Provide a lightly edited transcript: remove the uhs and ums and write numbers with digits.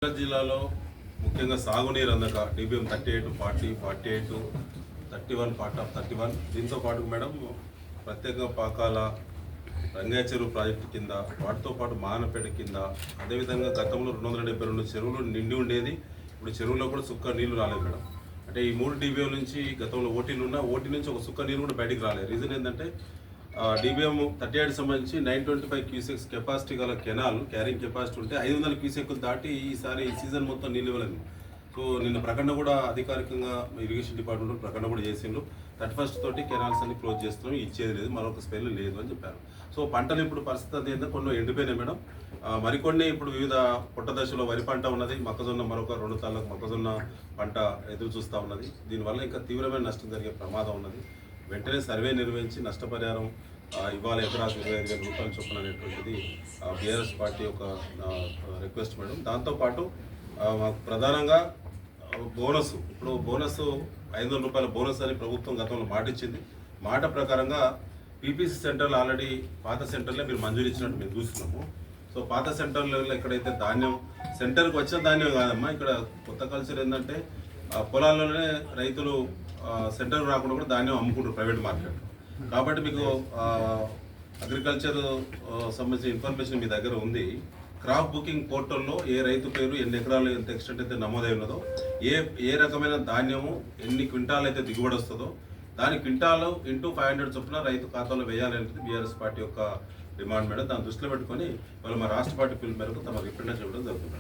జిల్లాలో ముఖ్యంగా సాగునీరు అందక డిబిఎం 38, 40, 48, 31 పార్ట్ ఆఫ్ 31 దీంతో పాటు మేడం ప్రత్యేక పాకాల రంగయ్య చెరువు ప్రాజెక్టు కింద వాటితో పాటు మానపేట కింద అదేవిధంగా గతంలో 272 చెరువులు నిండి ఉండేది. ఇప్పుడు చెరువులో కూడా సుక్క నీళ్లు రాలేదు మేడం. అంటే ఈ 3 డిబిఎం నుంచి గతంలో ఓటీలు ఉన్న ఓటీ నుంచి ఒక సుక్క నీరు కూడా బయటికి రాలేదు. రీజన్ ఏంటంటే డిబిఎం 38 సంబంధించి 925 క్యూసెక్స్ కెపాసిటీ గల కెనాల్ క్యారింగ్ కెపాసిటీ ఉంటే 500 క్యూసెక్లు దాటి ఈసారి ఈ సీజన్ మొత్తం నీళ్ళు ఇవ్వలేదు. సో నిన్న ప్రకటన కూడా అధికారికంగా ఇరిగేషన్ డిపార్ట్మెంట్ ప్రకటన కూడా చేసిండ్రు. 31st తోటి కెనాల్స్ అన్ని క్లోజ్ చేస్తున్నాం, ఇచ్చేది లేదు, మరొక స్పెల్ లేదు అని చెప్పారు. సో పంటలు ఇప్పుడు పరిస్థితి ఏంటంటే కొన్ని ఎండిపోయినాయి మేడం. మరికొన్ని ఇప్పుడు వివిధ పుట్ట దశలో వరి పంట ఉన్నది, మొక్కజొన్న మరొక 2 తాళ్ళకు మొక్కజొన్న పంట ఎదురు చూస్తూ ఉన్నది. దీనివల్ల ఇంకా తీవ్రమైన నష్టం జరిగే ప్రమాదం ఉన్నది. వెంటనే సర్వే నిర్వహించి నష్టపరిహారం ఇవాళ ఎకరాకు 25,000 రూపాయలు చొప్పున అనేటువంటిది బీఆర్ఎస్ పార్టీ యొక్క రిక్వెస్ట్ మేడం. దాంతోపాటు మాకు ప్రధానంగా బోనస్, ఇప్పుడు బోనస్ 500 రూపాయల బోనస్ అని ప్రభుత్వం గతంలో మాట ఇచ్చింది. మాట ప్రకారంగా పీపీసీ సెంటర్లు ఆల్రెడీ పాత సెంటర్లే మీరు మంజూరు ఇచ్చినట్టు మేము చూస్తున్నాము. సో పాత సెంటర్లలో ఎక్కడైతే ధాన్యం సెంటర్కి వచ్చిన ధాన్యం కాదమ్మా, ఇక్కడ కొత్త కల్చర్ ఏంటంటే పొలాల్లోనే రైతులు సెంటర్ రాకుండా కూడా ధాన్యం అమ్ముకుంటారు ప్రైవేట్ మార్కెట్. కాబట్టి మీకు అగ్రికల్చర్ సంబంధించిన ఇన్ఫర్మేషన్ మీ దగ్గర ఉంది. క్రాప్ బుకింగ్ పోర్టల్లో ఏ రైతు పేరు, ఎన్ని ఎకరాలు, ఎంత ఎక్స్టెంట్ అయితే నమోదై ఉన్నదో, ఏ రకమైన ధాన్యము ఎన్ని క్వింటాలు అయితే దిగుబడి వస్తుందో దాని క్వింటాలు ఇంటూ 500 చొప్పున రైతు ఖాతాలో వేయాలనేది బీఆర్ఎస్ పార్టీ యొక్క డిమాండ్ మేడం. దాన్ని దృష్టిలో పెట్టుకొని వాళ్ళు మా రాష్ట్ర పార్టీ పిలుపు మేరకు తమ రిప్రజెంట్ చేయడం జరుగుతుంది.